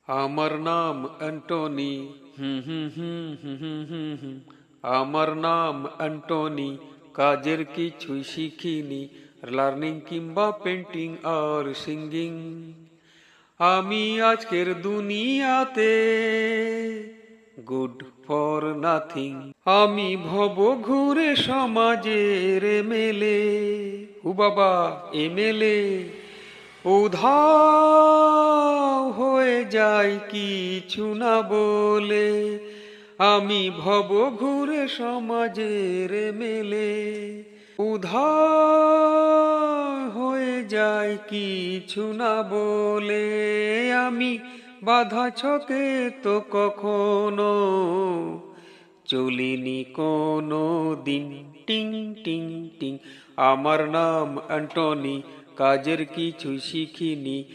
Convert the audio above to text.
আমার নাম অ্যান্টনি। আমার নাম অ্যান্টনি, কাজের কিছুই শিখিনি, লার্নিং কিংবা পেন্টিং আর সিঙ্গিং। আমি আজকের দুনিয়াতে গুড ফর নাথিং। আমি ভব ঘুরে সমাজের এমএলএ, ও বাবা এমএলএ, উধাও হয়ে যায় কিছু না বলে। আমি ভব ঘুরে সমাজের এমএলএ, উধাও হয়ে যায় কিছু না বলে। আমি বাধা ছকে তো কখনো চলিনি কোনো দিন। টিং টিং টিং। আমার নাম অ্যান্টনি, কাজের কিছুই শিখিনি,